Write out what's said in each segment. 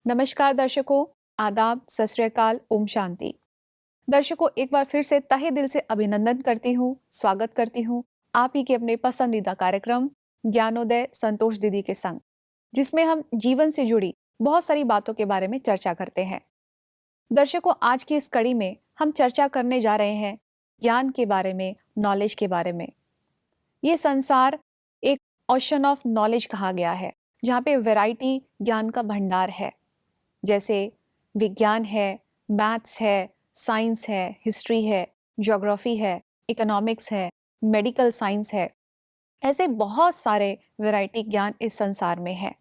नमस्कार दर्शकों, आदाब, सत श्री अकाल, ओम शांति। दर्शकों, एक बार फिर से तहे दिल से अभिनंदन करती हूँ, स्वागत करती हूँ आप ही के अपने पसंदीदा कार्यक्रम ज्ञानोदय संतोष दीदी के संग, जिसमें हम जीवन से जुड़ी बहुत सारी बातों के बारे में चर्चा करते हैं। दर्शकों, आज की इस कड़ी में हम चर्चा करने जा रहे हैं ज्ञान के बारे में, नॉलेज के बारे में। ये संसार एक ओशन ऑफ नॉलेज कहा गया है, जहाँ पे वैरायटी ज्ञान का भंडार है। जैसे विज्ञान है, मैथ्स है, साइंस है, हिस्ट्री है, ज्योग्राफी है, इकोनॉमिक्स है, मेडिकल साइंस है। ऐसे बहुत सारे वैरायटी ज्ञान इस संसार में है।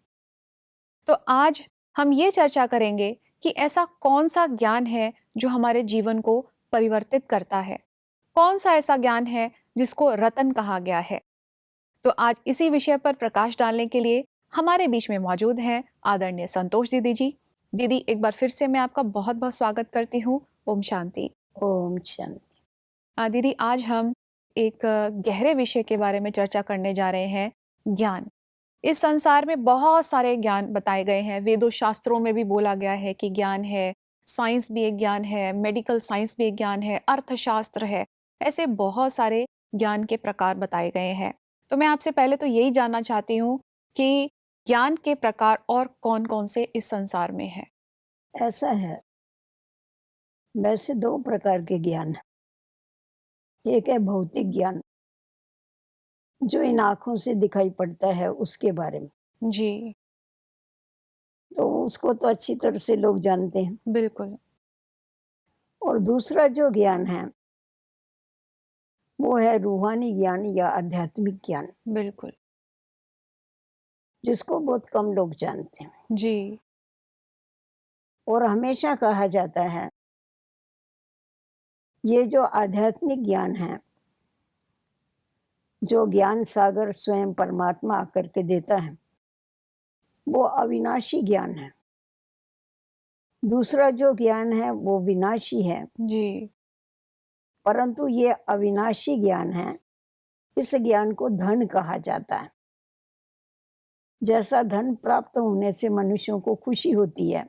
तो आज हम ये चर्चा करेंगे कि ऐसा कौन सा ज्ञान है जो हमारे जीवन को परिवर्तित करता है। कौन सा ऐसा ज्ञान है जिसको रतन कहा गया है। तो आज इसी विषय पर प्रकाश डालने के लिए हमारे बीच में मौजूद हैं आदरणीय संतोष दीदी जी। दीदी, एक बार फिर से मैं आपका बहुत बहुत स्वागत करती हूँ। ओम शांति। ओम शांति। दीदी, आज हम एक गहरे विषय के बारे में चर्चा करने जा रहे हैं, ज्ञान। इस संसार में बहुत सारे ज्ञान बताए गए हैं। वेदों शास्त्रों में भी बोला गया है कि ज्ञान है, साइंस भी एक ज्ञान है, मेडिकल साइंस भी एक ज्ञान है, अर्थशास्त्र है। ऐसे बहुत सारे ज्ञान के प्रकार बताए गए हैं। तो मैं आपसे पहले तो यही जानना चाहती हूँ कि ज्ञान के प्रकार और कौन कौन से इस संसार में है। ऐसा है, वैसे दो प्रकार के ज्ञान हैं। एक है भौतिक ज्ञान, जो इन आँखों से दिखाई पड़ता है उसके बारे में, जी। तो उसको तो अच्छी तरह से लोग जानते हैं। बिल्कुल। और दूसरा जो ज्ञान है, वो है रूहानी ज्ञान या आध्यात्मिक ज्ञान, बिल्कुल। जिसको बहुत कम लोग जानते हैं। जी। और हमेशा कहा जाता है, ये जो आध्यात्मिक ज्ञान है, जो ज्ञान सागर स्वयं परमात्मा आकर के देता है, वो अविनाशी ज्ञान है। दूसरा जो ज्ञान है वो विनाशी है, जी। परंतु ये अविनाशी ज्ञान है। इस ज्ञान को धन कहा जाता है। जैसा धन प्राप्त होने से मनुष्यों को खुशी होती है,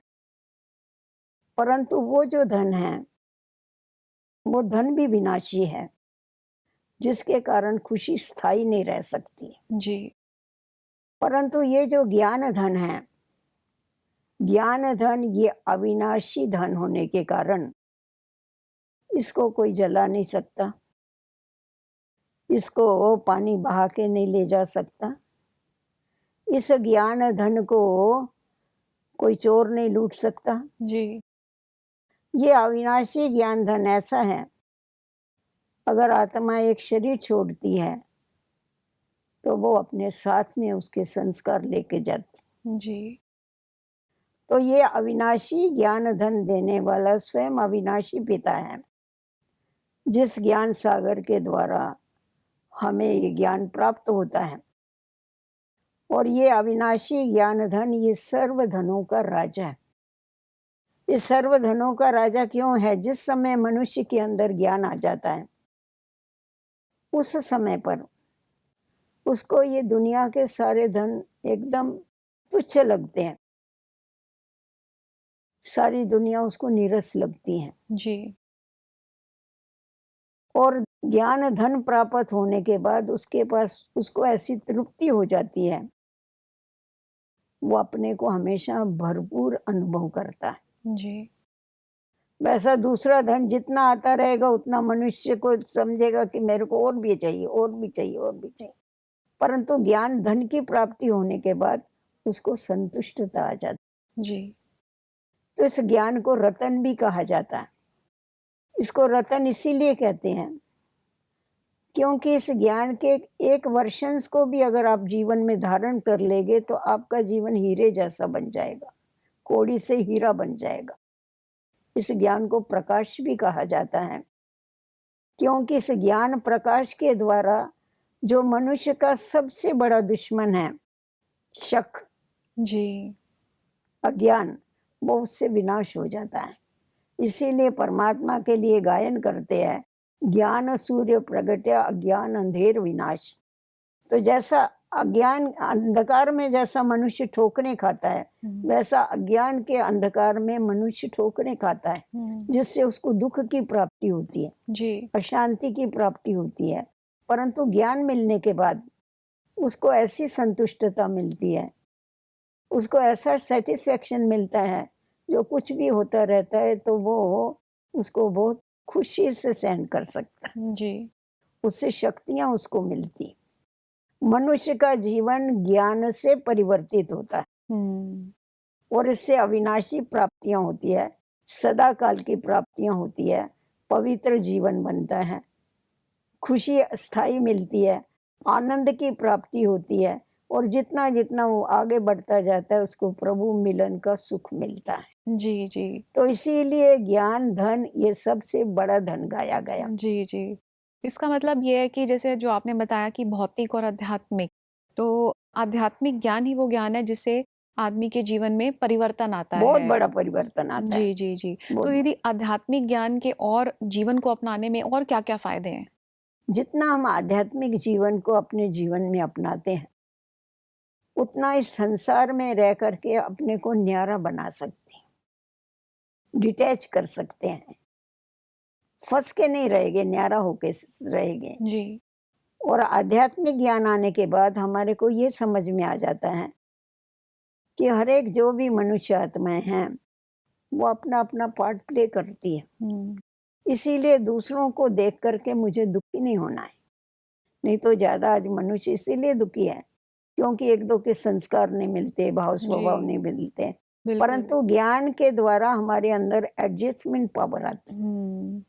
परंतु वो जो धन है, वो धन भी विनाशी है, जिसके कारण खुशी स्थायी नहीं रह सकती। जी। परंतु ये जो ज्ञान धन है, ज्ञान धन ये अविनाशी धन होने के कारण इसको कोई जला नहीं सकता, इसको पानी बहा के नहीं ले जा सकता। इस ज्ञान धन को कोई चोर नहीं लूट सकता। जी। ये अविनाशी ज्ञान धन ऐसा है, अगर आत्मा एक शरीर छोड़ती है तो वो अपने साथ में उसके संस्कार लेके जाती। जी। तो ये अविनाशी ज्ञान धन देने वाला स्वयं अविनाशी पिता है, जिस ज्ञान सागर के द्वारा हमें ये ज्ञान प्राप्त होता है। और ये अविनाशी ज्ञान धन ये सर्व धनों का राजा है। ये सर्व धनों का राजा क्यों है? जिस समय मनुष्य के अंदर ज्ञान आ जाता है, उस समय पर उसको ये दुनिया के सारे धन एकदम तुच्छ लगते हैं। सारी दुनिया उसको नीरस लगती है। जी। और ज्ञान धन प्राप्त होने के बाद उसके पास उसको ऐसी तृप्ति हो जाती है, वो अपने को हमेशा भरपूर अनुभव करता है। जी। वैसा दूसरा धन जितना आता रहेगा उतना मनुष्य को समझेगा कि मेरे को और भी चाहिए, और भी चाहिए, और भी चाहिए। परंतु ज्ञान धन की प्राप्ति होने के बाद उसको संतुष्टता आ जाती। जी। तो इस ज्ञान को रतन भी कहा जाता है। इसको रतन इसीलिए कहते हैं क्योंकि इस ज्ञान के एक वर्षंस को भी अगर आप जीवन में धारण कर लेंगे तो आपका जीवन हीरे जैसा बन जाएगा, कौड़ी से हीरा बन जाएगा। इस ज्ञान को प्रकाश भी कहा जाता है, क्योंकि इस ज्ञान प्रकाश के द्वारा जो मनुष्य का सबसे बड़ा दुश्मन है, शक, जी। अज्ञान, वो उससे विनाश हो जाता है। इसीलिए परमात्मा के लिए गायन करते हैं, ज्ञान सूर्य प्रगट्य अज्ञान अंधेर विनाश। तो जैसा अज्ञान अंधकार में जैसा मनुष्य ठोकरें खाता है, वैसा अज्ञान के अंधकार में मनुष्य ठोकरें खाता है, जिससे उसको दुख की प्राप्ति होती है, जी। अशांति की प्राप्ति होती है। परंतु ज्ञान मिलने के बाद उसको ऐसी संतुष्टता मिलती है, उसको ऐसा सेटिस्फेक्शन मिलता है, जो कुछ भी होता रहता है तो वो उसको बहुत खुशी से सहन कर सकता है। जी। उससे शक्तियां उसको मिलती। मनुष्य का जीवन ज्ञान से परिवर्तित होता है और इससे अविनाशी प्राप्तियां होती है, सदा काल की प्राप्तियां होती है, पवित्र जीवन बनता है, खुशी स्थायी मिलती है, आनंद की प्राप्ति होती है और जितना जितना वो आगे बढ़ता जाता है उसको प्रभु मिलन का सुख मिलता है। जी, जी। तो इसीलिए ज्ञान धन ये सबसे बड़ा धन गाया गया। जी, जी। इसका मतलब ये है कि जैसे जो आपने बताया कि भौतिक और आध्यात्मिक, तो आध्यात्मिक ज्ञान ही वो ज्ञान है जिससे आदमी के जीवन में परिवर्तन आता बहुत है। बड़ा परिवर्तन आता है। जी, जी, जी। बहुत तो यदि आध्यात्मिक ज्ञान के और जीवन को अपनाने में और क्या-क्या फ़ायदे हैं? जितना हम आध्यात्मिक जीवन को अपने जीवन में अपनाते हैं, उतना इस संसार में रह करके अपने को न्यारा बना सकते हैं, डिटैच कर सकते हैं, फंस के नहीं रहेंगे, न्यारा होके रहेंगे। जी। और आध्यात्मिक ज्ञान आने के बाद हमारे को ये समझ में आ जाता है कि हर एक जो भी मनुष्य आत्माएं हैं, वो अपना अपना पार्ट प्ले करती है। इसीलिए दूसरों को देख करके मुझे दुखी नहीं होना है। नहीं तो ज्यादा आज मनुष्य इसीलिए दुखी है क्योंकि एक दो के संस्कार नहीं मिलते, भाव स्वभाव जी, नहीं मिलते। बिल्कुल। परंतु ज्ञान के द्वारा हमारे अंदर एडजस्टमेंट पावर आती है। हुँ।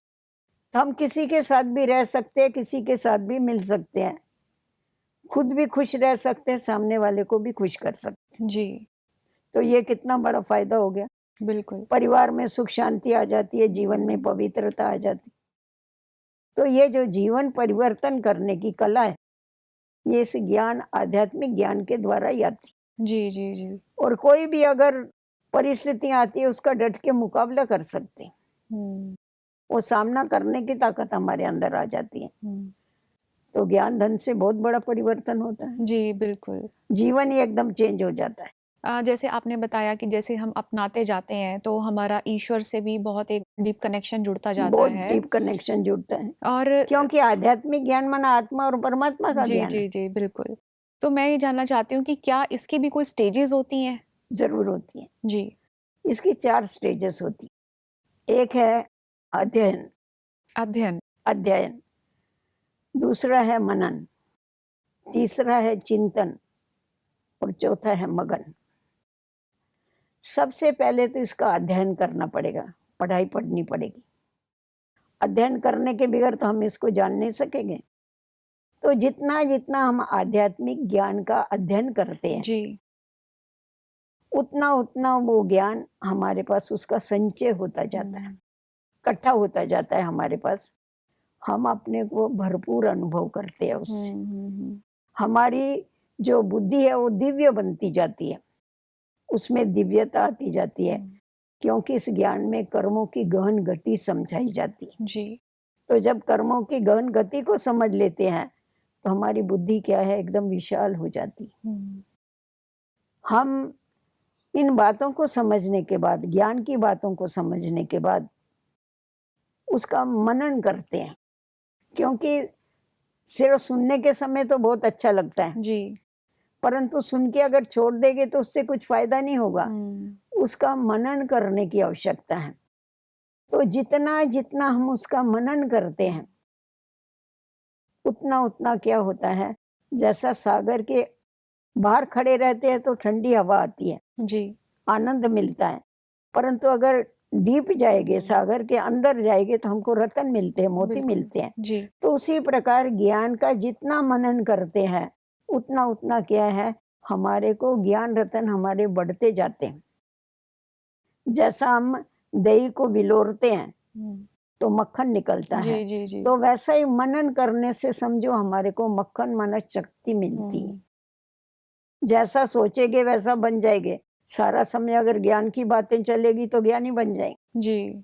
तो हम किसी के साथ भी रह सकते हैं, किसी के साथ भी मिल सकते हैं, खुद भी खुश रह सकते हैं, सामने वाले को भी खुश कर सकते हैं। जी, तो ये कितना बड़ा फायदा हो गया। बिल्कुल। परिवार में सुख शांति आ जाती है, जीवन में पवित्रता आ जाती है। तो ये जो जीवन परिवर्तन करने की कला है, ये इस ज्ञान आध्यात्मिक ज्ञान के द्वारा ही आती जी, जी, जी। है। और कोई भी अगर परिस्थितियां आती है उसका डट के मुकाबला कर सकते हैं, हुँ, वो सामना करने की ताकत हमारे अंदर आ जाती है। हुँ। तो ज्ञान धन से बहुत बड़ा परिवर्तन होता है, जी, बिल्कुल। जीवन ही एकदम चेंज हो जाता है। जैसे आपने बताया कि जैसे हम अपनाते जाते हैं तो हमारा ईश्वर से भी बहुत एक डीप कनेक्शन जुड़ता जाता बहुत है डीप कनेक्शन जुड़ता है और क्योंकि आध्यात्मिक ज्ञान माना आत्मा और परमात्मा का जी, ज्ञान है। जी, जी, बिल्कुल। तो मैं ये जानना चाहती हूँ कि क्या इसकी भी कोई स्टेजेज़ होती हैं? जरूर होती है। जी, इसकी 4 स्टेजेस होती है। एक है अध्ययन, अध्ययन। अध्ययन, दूसरा है मनन, तीसरा है चिंतन और चौथा है मगन। सबसे पहले तो इसका अध्ययन करना पड़ेगा, पढ़ाई पढ़नी पड़ेगी। अध्ययन करने के बगैर तो हम इसको जान नहीं सकेंगे। तो जितना जितना हम आध्यात्मिक ज्ञान का अध्ययन करते हैं, जी, उतना उतना वो ज्ञान हमारे पास उसका संचय होता जाता है, इकट्ठा होता जाता है हमारे पास। हम अपने को भरपूर अनुभव करते हैं उससे। हमारी जो बुद्धि है वो दिव्य बनती जाती है, उसमें दिव्यता आती जाती है, क्योंकि इस ज्ञान में कर्मों की गहन गति समझाई जाती है। जी, तो जब कर्मों की गहन गति को समझ लेते हैं तो हमारी बुद्धि क्या है, एकदम विशाल हो जाती है। हम इन बातों को समझने के बाद, ज्ञान की बातों को समझने के बाद उसका मनन करते हैं, क्योंकि सिर्फ सुनने के समय तो बहुत अच्छा लगता है, जी। परंतु सुन के अगर छोड़ देंगे तो उससे कुछ फायदा नहीं होगा। उसका मनन करने की आवश्यकता है। तो जितना जितना हम उसका मनन करते हैं, उतना उतना क्या होता है, जैसा सागर के बाहर खड़े रहते हैं तो ठंडी हवा आती है, जी, आनंद मिलता है, परंतु अगर डीप जाएंगे, सागर के अंदर जाएंगे तो हमको रतन मिलते हैं, मोती बिल्कुल। मिलते हैं। जी, तो उसी प्रकार ज्ञान का जितना मनन करते हैं, उतना उतना क्या है, हमारे को ज्ञान रतन हमारे बढ़ते जाते हैं। जैसा हम दही को बिलोरते हैं तो मक्खन निकलता है, जी, जी, जी। तो वैसा ही मनन करने से समझो हमारे को मक्खन माना शक्ति मिलती है। जैसा सोचेंगे वैसा बन जाएंगे। सारा समय अगर ज्ञान की बातें चलेगी तो ज्ञानी बन जाएंगे। जी,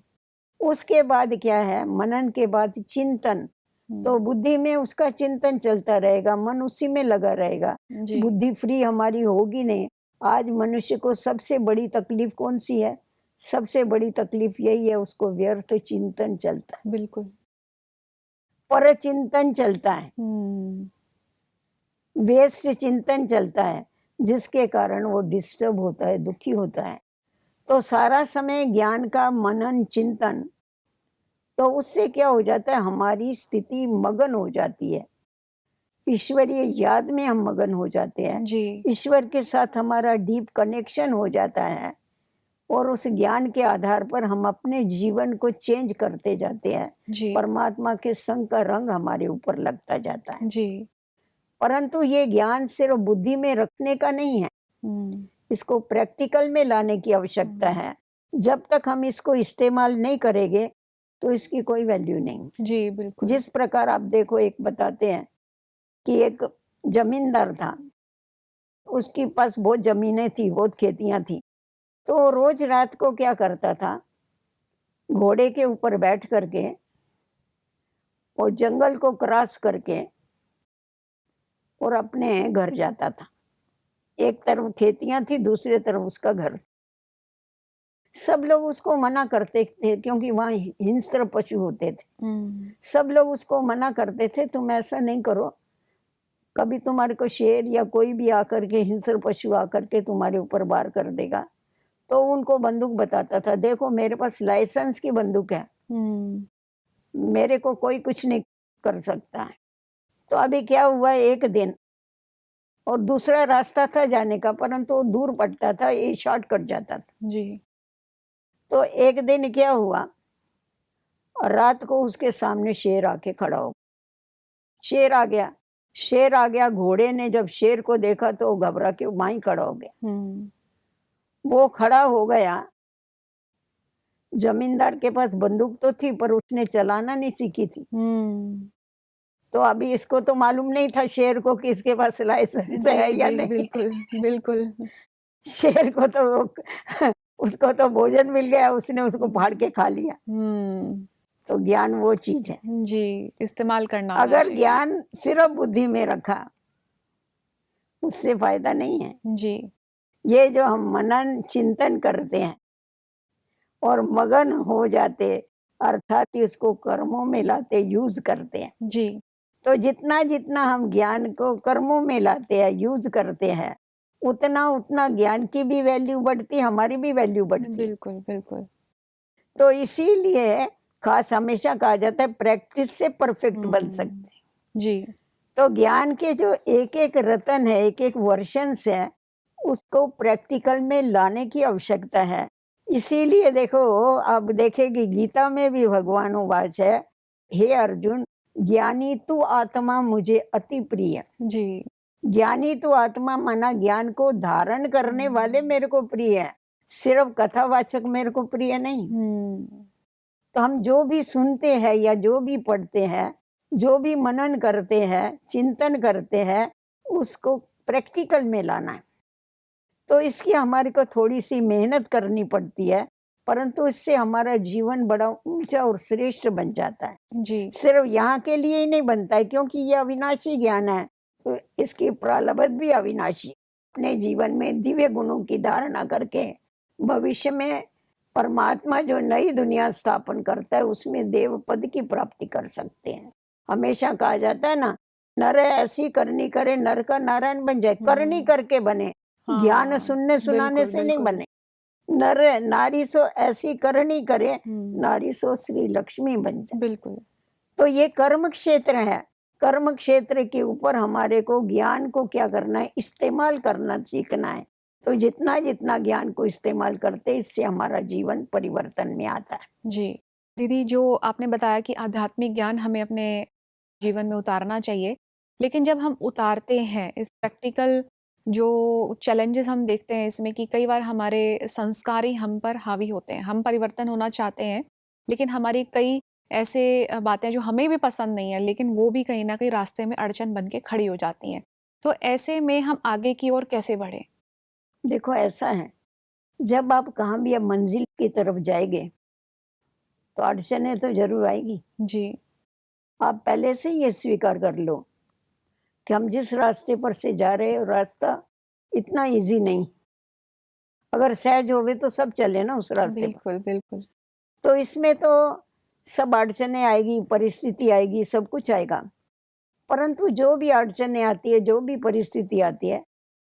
उसके बाद क्या है, मनन के बाद चिंतन। तो बुद्धि में उसका चिंतन चलता रहेगा, मन उसी में लगा रहेगा, जी, बुद्धि फ्री हमारी होगी नहीं। आज मनुष्य को सबसे बड़ी तकलीफ कौन सी है? सबसे बड़ी तकलीफ यही है, उसको व्यर्थ चिंतन चलता है, बिल्कुल। पर चिंतन चलता है, हुँ, वेस्ट चिंतन चलता है, जिसके कारण वो डिस्टर्ब होता है, दुखी होता है। तो सारा समय ज्ञान का मनन चिंतन, तो उससे क्या हो जाता है, हमारी स्थिति मगन हो जाती है, ईश्वरीय याद में हम मगन हो जाते हैं, जी, ईश्वर के साथ हमारा डीप कनेक्शन हो जाता है, और उस ज्ञान के आधार पर हम अपने जीवन को चेंज करते जाते हैं। जी, परमात्मा के संग का रंग हमारे ऊपर लगता जाता है। जी। परंतु ये ज्ञान सिर्फ बुद्धि में रखने का नहीं है, हुँ, इसको प्रैक्टिकल में लाने की आवश्यकता हुँ। है। जब तक हम इसको इस्तेमाल नहीं करेंगे, तो इसकी कोई वैल्यू नहीं। जी, बिल्कुल। जिस प्रकार आप देखो, एक बताते हैं कि एक जमींदार था, उसके पास बहुत ज़मीनें थी, बहुत खेतियाँ थी। तो रोज़ रात को क्या करता था, घोड़े के ऊपर बैठ कर के और जंगल को क्रॉस करके और अपने घर जाता था। एक तरफ खेतियाँ थी, दूसरी तरफ उसका घर। सब लोग उसको मना करते थे, क्योंकि वहाँ हिंस्र पशु होते थे। हुँ, सब लोग उसको मना करते थे, तुम ऐसा नहीं करो, कभी तुम्हारे को शेर या कोई भी आकर के, हिंस्र पशु आकर के तुम्हारे ऊपर वार कर देगा। तो उनको बंदूक बताता था, देखो मेरे पास लाइसेंस की बंदूक है, हुँ, मेरे को कोई कुछ नहीं कर सकता है। तो अभी क्या हुआ, एक दिन, और दूसरा रास्ता था जाने का, परंतु वो दूर पड़ता था, ये शॉर्टकट जाता था। जी। तो एक दिन क्या हुआ, रात को उसके सामने शेर आके खड़ा हो, शेर आ गया। शेर आ गया, घोड़े ने जब शेर को देखा तो वो घबरा के वहीं ही खड़ा हो गया। हुँ, वो खड़ा हो गया, जमींदार के पास बंदूक तो थी, पर उसने चलाना नहीं सीखी थी। हुँ। तो अभी इसको तो मालूम नहीं था, शेर को, कि इसके पास लाइसेंस जी, है या जी, नहीं। बिल्कुल, बिल्कुल। शेर को तो उसको तो भोजन मिल गया, उसने उसको हुँ, फाड़ के खा लिया। हुँ। तो ज्ञान वो चीज है, जी, इस्तेमाल करना आना अगर चाहिए। ज्ञान सिर्फ बुद्धि में रखा, उससे फायदा नहीं है। जी, ये जो हम मनन चिंतन करते हैं और मगन हो जाते, अर्थात इसको कर्मों में लाते, यूज करते हैं। जी, तो जितना जितना हम ज्ञान को कर्मों में लाते हैं, यूज करते हैं, उतना उतना ज्ञान की भी वैल्यू बढ़ती, हमारी भी वैल्यू बढ़ती। बिल्कुल, बिल्कुल। तो इसीलिए खास हमेशा कहा जाता है, प्रैक्टिस से परफेक्ट बन हुँ, सकते हैं। जी, तो ज्ञान के जो एक एक रतन है, एक एक वर्षन्स है, उसको प्रैक्टिकल में लाने की आवश्यकता है। इसीलिए देखो, अब देखेगी गीता में भी भगवान वाच है, हे अर्जुन, ज्ञानी तू आत्मा मुझे अति प्रिय। जी। ज्ञानी तो आत्मा माना ज्ञान को धारण करने वाले हुँ, मेरे को प्रिय है, सिर्फ कथावाचक मेरे को प्रिय नहीं। हुँ, तो हम जो भी सुनते हैं या जो भी पढ़ते हैं, जो भी मनन करते हैं, चिंतन करते हैं, उसको प्रैक्टिकल में लाना है। तो इसकी हमारे को थोड़ी सी मेहनत करनी पड़ती है, परंतु इससे हमारा जीवन बड़ा ऊंचा और श्रेष्ठ बन जाता है। जी, सिर्फ यहाँ के लिए ही नहीं बनता है, क्योंकि ये अविनाशी ज्ञान है, तो इसकी प्रारब्ध भी अविनाशी। अपने जीवन में दिव्य गुणों की धारणा करके भविष्य में परमात्मा जो नई दुनिया स्थापन करता है, उसमें देव पद की प्राप्ति कर सकते हैं। हमेशा कहा जाता है ना, नर ऐसी करनी करे, नर का नारायण बन जाए। करनी हुँ, करके बने, ज्ञान हाँ, सुनने सुनाने बिल्कुल, से नहीं बिल्कुल। बने। नर नारी सो ऐसी करनी करे, हुँ, नारी सो श्री लक्ष्मी बन जाए। बिल्कुल। तो ये कर्म क्षेत्र है। कर्म क्षेत्र के ऊपर हमारे को ज्ञान को क्या करना है, इस्तेमाल करना सीखना है। तो जितना जितना ज्ञान को इस्तेमाल करते, इससे हमारा जीवन परिवर्तन में आता है। जी। दीदी, जो आपने बताया कि आध्यात्मिक ज्ञान हमें अपने जीवन में उतारना चाहिए, लेकिन जब हम उतारते हैं, इस प्रैक्टिकल जो चैलेंजेस हम देखते हैं इसमें कि कई बार हमारे संस्कार ही हम पर हावी होते हैं। हम परिवर्तन होना चाहते हैं, लेकिन हमारी कई ऐसे बातें जो हमें भी पसंद नहीं है, लेकिन वो भी कहीं न कहीं रास्ते में अड़चन बन के खड़ी हो जाती हैं। तो ऐसे में हम आगे की ओर कैसे बढ़ें? देखो ऐसा है, जब आप कहाँ भी अब मंजिल की तरफ जाएंगे, तो अड़चनें तो जरूर आएगी। जी। आप पहले से ही ये स्वीकार कर लो कि हम जिस रास्ते पर से जा रहे हैं, वो रास्ता इतना इजी नहीं। अगर सहज होवे तो सब चले ना उस रास्ते पर। बिल्कुल, बिल्कुल। तो इसमें तो सब अड़चनें आएगी, परिस्थिति आएगी, सब कुछ आएगा। परंतु जो भी अड़चनें आती है, जो भी परिस्थिति आती है,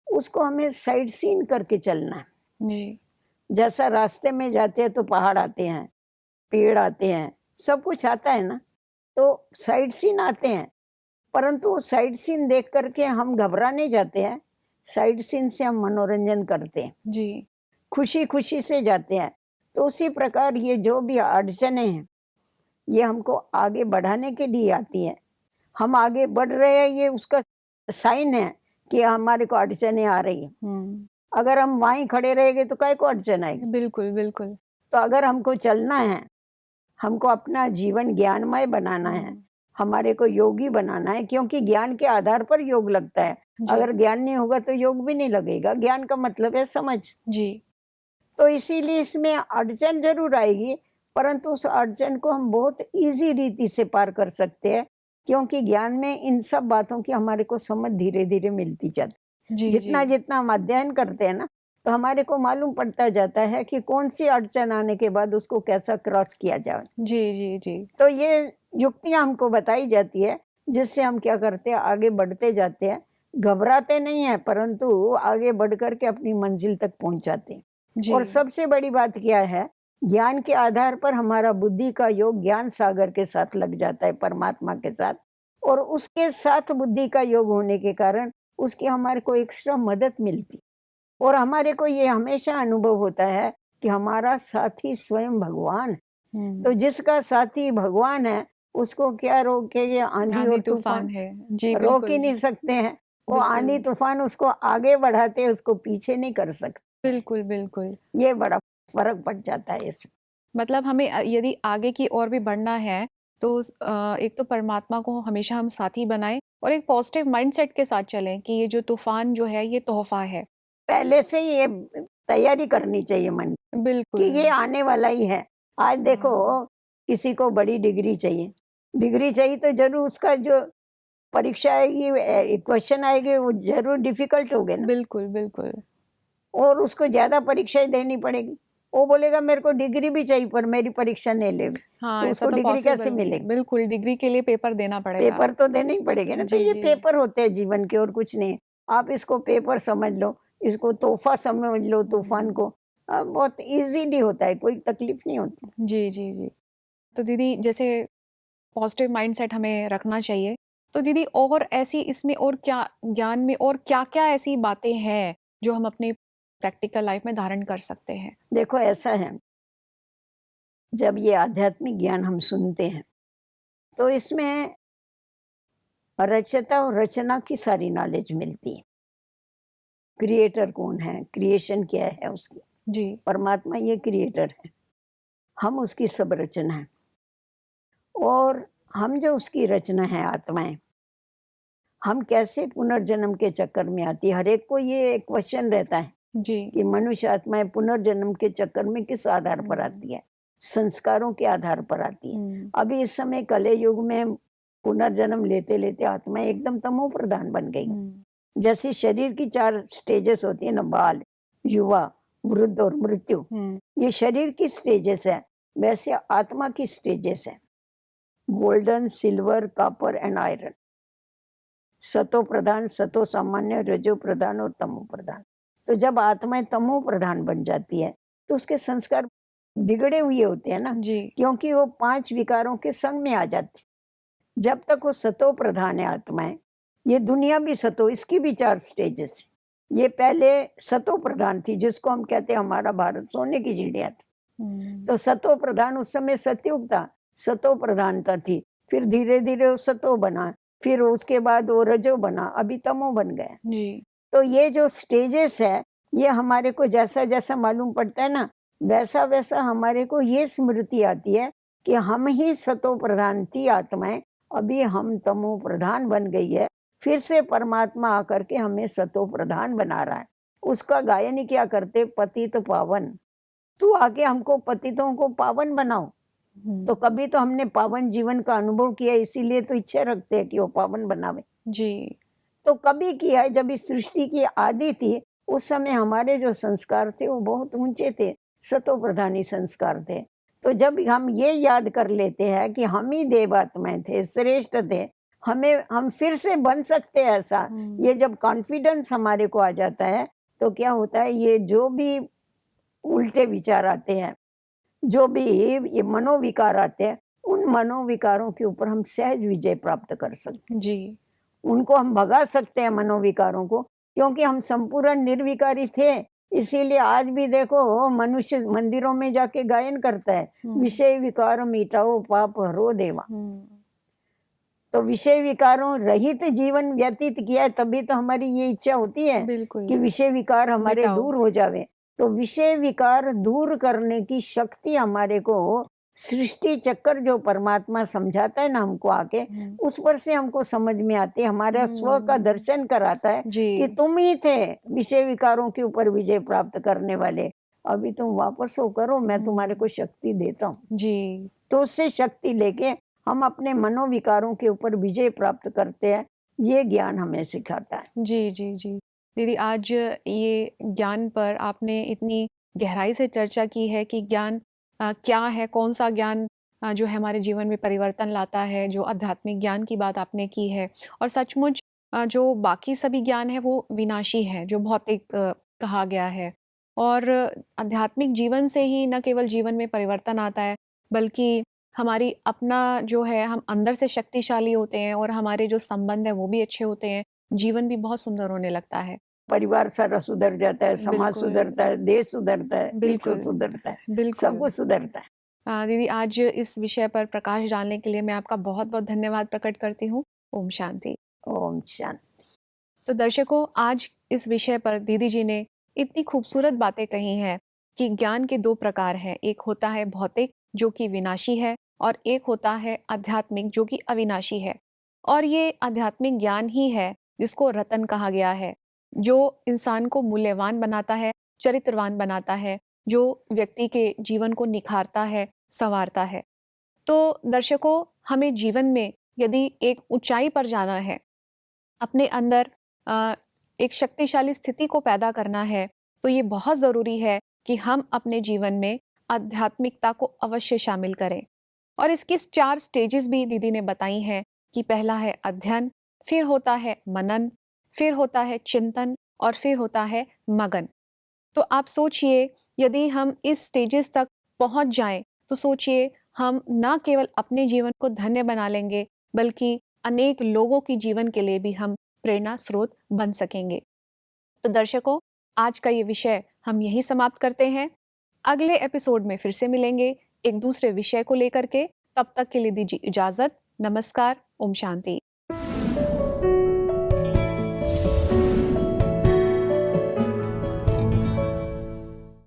उसको हमें साइड सीन करके चलना है। जी, जैसा रास्ते में जाते हैं तो पहाड़ आते हैं, पेड़ आते हैं, सब कुछ आता है ना, तो साइड सीन आते हैं। परंतु वो साइड सीन देख करके हम घबरा नहीं जाते हैं, साइड सीन से हम मनोरंजन करते हैं, जी, खुशी-खुशी से जाते हैं। तो उसी प्रकार ये जो भी अड़चनें हैं, ये हमको आगे बढ़ाने के लिए आती हैं। हम आगे बढ़ रहे हैं, ये उसका साइन है कि हमारे को अड़चनें आ रही हैं। हुँ। अगर हम वहीं खड़े रहेंगे तो काहे को अड़चन आएगी? बिल्कुल, बिल्कुल। तो अगर हमको चलना है, हमको अपना जीवन ज्ञानमय बनाना है, हुँ, हमारे को योगी बनाना है, क्योंकि ज्ञान के आधार पर योग लगता है। जी, अगर ज्ञान नहीं होगा तो योग भी नहीं लगेगा। ज्ञान का मतलब है समझ। जी, तो इसीलिए इसमें अड़चन ज़रूर आएगी, परंतु उस अड़चन को हम बहुत ईज़ी रीति से पार कर सकते हैं, क्योंकि ज्ञान में इन सब बातों की हमारे को समझ धीरे-धीरे मिलती जाती है। जी, जी, जितना-जितना हम अध्ययन करते हैं ना, तो हमारे को मालूम पड़ता जाता है कि कौन-सी अड़चन आने के बाद उसको कैसा क्रॉस किया जाए। जी, जी, जी। तो ये युक्तियाँ हमको बताई जाती है, जिससे हम क्या करते हैं, आगे बढ़ते जाते हैं। घबराते नहीं हैं, परंतु आगे बढ़ कर के अपनी मंज़िल तक पहुँच जाते हैं। जी, और सबसे बड़ी बात क्या है, ज्ञान के आधार पर हमारा बुद्धि का योग ज्ञान सागर के साथ लग जाता है, परमात्मा के साथ। और उसके साथ बुद्धि का योग होने के कारण उसकी हमारे को एक्स्ट्रा मदद मिलती। और हमारे को ये हमेशा अनुभव होता है कि हमारा साथी स्वयं भगवान है। तो हुँ। जिसका साथी भगवान है, उसको क्या रोकेंगे, आंधी और आंधी-तूफ़ान तूफान? है। जी, रोक ही बिल्कुल, नहीं सकते हैं। वो बिल्कुल, आंधी तूफान उसको आगे बढ़ाते हैं, उसको पीछे नहीं कर सकते। बिल्कुल, बिल्कुल। ये बड़ा फ़र्क पड़ जाता है इसमें। मतलब हमें यदि आगे की ओर भी बढ़ना है, तो एक तो परमात्मा को हमेशा हम साथी बनाएँ और एक पॉज़िटिव माइंडसेट के साथ चलें कि ये जो तूफ़ान जो है, ये तोहफ़ा है। पहले से ही ये तैयारी करनी चाहिए मन की कि बिल्कुल। ये आने वाला ही है। आज हाँ। देखो, किसी को बड़ी डिग्री चाहिए। डिग्री चाहिए तो ज़रूर उसका जो परीक्षा आएगी, क्वेश्चन आएँगे, वो ज़रूर डिफ़िकल्ट होंगे ना। बिल्कुल, बिल्कुल। और उसको ज़्यादा परीक्षाएँ देनी पड़ेगी। वो बोलेगा मेरे को डिग्री भी चाहिए पर मेरी परीक्षा नहीं लेगी, हाँ, तो ऐसा उसको तो डिग्री कैसे पॉसिबल नहीं है। मिलेगी? बिल्कुल, डिग्री के लिए पेपर देना पड़ेगा। पेपर तो देने ही पड़ेंगे ना, तो जी, ये जी। पेपर होते हैं जीवन के और कुछ नहीं। आप इसको पेपर समझ लो, इसको तोहफ़ा समझ लो तूफ़ान हुँ। को। बहुत ईज़िली होता है, कोई तकलीफ़ नहीं होती। जी, जी, जी। तो दीदी जैसे पॉजिटिव माइंडसेट हमें रखना चाहिए। तो दीदी और ऐसी इसमें और क्या ज्ञान में और क्या-क्या ऐसी बातें हैं जो हम अपनी प्रैक्टिकल लाइफ में धारण कर सकते हैं? देखो ऐसा है, जब ये आध्यात्मिक ज्ञान हम सुनते हैं, तो इसमें रचयिता और रचना की सारी नॉलेज मिलती है। क्रिएटर कौन है? क्रिएशन क्या है उसकी? जी। परमात्मा ये क्रिएटर है, हम उसकी सब रचना है। और हम जो उसकी रचना है आत्माएँ, हम कैसे पुनर्जन्म के चक्कर में आती है? हर एक को ये क्वेश्चन रहता है जी। कि मनुष्य आत्माएँ पुनर्जन्म के चक्कर में किस आधार पर हुँ, आती है? संस्कारों के आधार पर आती है। हुँ, अभी इस समय कलयुग में पुनर्जन्म लेते-लेते आत्माएँ एकदम तमो प्रधान बन गई हैं। हुँ। जैसे शरीर की 4 स्टेजेस होती है ना, बाल, युवा, वृद्ध और मृत्यु। हुँ, ये शरीर की स्टेजेस है, वैसे आत्मा की स्टेजेस है। Golden, silver, copper and iron. सतो प्रधान, सतो सामान्य, रजो प्रधान और तमो प्रधान। तो जब आत्माएँ तमो प्रधान बन जाती है, तो उसके संस्कार बिगड़े हुए होते हैं ना, जी। क्योंकि वो 5 विकारों के संग में आ जाती। जब तक वो सतो प्रधान है आत्माएँ, ये दुनिया भी सतो, इसकी भी 4 स्टेजेस हैं। ये पहले सतो प्रधान थी, जिसको हम कहते हैं हमारा भारत सोने की चिड़िया थी। हुँ, तो सतो प्रधान उस समय सतयुग था, सतो प्रधानता थी। फिर धीरे-धीरे वो सतो बना, फिर उसके बाद वो रजो बना, अभी तमो बन गया। जी। तो ये जो स्टेजेस है, ये हमारे को जैसा-जैसा मालूम पड़ता है ना, वैसा-वैसा हमारे को ये स्मृति आती है कि हम ही सतो प्रधान थी आत्माएँ, अभी हम तमो प्रधान बन गई है। फिर से परमात्मा आकर के हमें सतो प्रधान बना रहा है। उसका गायन ही क्या करते, पतित पावन। तू आके हमको पतितों को पावन बनाओ। तो कभी तो हमने पावन जीवन का अनुभव किया, इसीलिए तो इच्छा रखते हैं कि वो पावन बनावे। जी। तो कभी किया है जब इस सृष्टि की आदि थी, उस समय हमारे जो संस्कार थे वो बहुत ऊंचे थे, सतोप्रधानी संस्कार थे। तो जब हम ये याद कर लेते हैं कि हम ही देवात्माएं थे, श्रेष्ठ थे, हम फिर से बन सकते हैं ऐसा, ये जब कॉन्फिडेंस हमारे को आ जाता है, तो क्या होता है, ये जो भी उल्टे विचार आते हैं, जो भी ये मनोविकार आते हैं, उन मनोविकारों के ऊपर हम सहज विजय प्राप्त कर सकते हैं। जी। उनको हम भगा सकते हैं मनोविकारों को, क्योंकि हम संपूर्ण निर्विकारी थे। इसीलिए आज भी देखो मनुष्य मंदिरों में जाके गायन करता है, विषय विकार मिटाओ पाप हरो देवा। तो विषय विकारों रहित जीवन व्यतीत किया है, तभी तो हमारी ये इच्छा होती है बिल्कुल। कि विषय विकार हमारे मिटाओ। दूर हो जावे। तो विषय विकार दूर करने की शक्ति हमारे को सृष्टि चक्कर जो परमात्मा समझाता है ना हमको आके, उस पर से हमको समझ में आती है, हमारा स्व का दर्शन कराता है कि तुम ही थे विषय विकारों के ऊपर विजय प्राप्त करने वाले। अभी तुम वापस हो करो, मैं तुम्हारे को शक्ति देता हूँ। जी। तो उससे शक्ति लेके हम अपने मनोविकारों के ऊपर विजय प्राप्त करते हैं। ये ज्ञान हमें सिखाता है। जी, जी, जी। दीदी, आज ये ज्ञान पर आपने इतनी गहराई से चर्चा की है कि ज्ञान क्या है, कौन-सा ज्ञान जो है हमारे जीवन में परिवर्तन लाता है, जो आध्यात्मिक ज्ञान की बात आपने की है। और सचमुच जो बाकी सभी ज्ञान है वो विनाशी है, जो भौतिक कहा गया है। और आध्यात्मिक जीवन से ही न केवल जीवन में परिवर्तन आता है, बल्कि हमारी अपना जो है, हम अंदर से शक्तिशाली होते हैं और हमारे जो संबंध हैं वो भी अच्छे होते हैं। जीवन भी बहुत सुंदर होने लगता है। परिवार सारा सुधर जाता है, समाज बिल्कुल। सुधरता है, देश सुधरता है, विश्व बिल्कुल। सुधरता है, सब बिल्कुल। कुछ सुधरता है। दीदी, आज इस विषय पर प्रकाश डालने के लिए मैं आपका बहुत-बहुत धन्यवाद प्रकट करती हूँ। ओम शांति। ओम शांति। तो दर्शकों, आज इस विषय पर दीदी जी ने इतनी खूबसूरत बातें कही हैं कि ज्ञान के 2 प्रकार हैं। एक होता है भौतिक, जो कि विनाशी है, और एक होता है आध्यात्मिक, जो कि अविनाशी है। और ये आध्यात्मिक ज्ञान ही है जिसको रतन कहा गया है, जो इंसान को मूल्यवान बनाता है, चरित्रवान बनाता है, जो व्यक्ति के जीवन को निखारता है, संवारता है। तो दर्शकों, हमें जीवन में यदि एक ऊंचाई पर जाना है, अपने अंदर एक शक्तिशाली स्थिति को पैदा करना है, तो ये बहुत ज़रूरी है कि हम अपने जीवन में आध्यात्मिकता को अवश्य शामिल करें। और इसकी 4 स्टेजेस भी दीदी ने बताई हैं कि पहला है अध्ययन, फिर होता है मनन, फिर होता है चिंतन और फिर होता है मगन। तो आप सोचिए, यदि हम इस स्टेजेस तक पहुंच जाएं, तो सोचिए हम ना केवल अपने जीवन को धन्य बना लेंगे, बल्कि अनेक लोगों की जीवन के लिए भी हम प्रेरणा स्रोत बन सकेंगे। तो दर्शकों, आज का ये विषय हम यहीं समाप्त करते हैं। अगले एपिसोड में फिर से मिलेंगे एक दूसरे विषय को लेकर के। तब तक के लिए दीजिए इजाजत। नमस्कार। ओम शांति।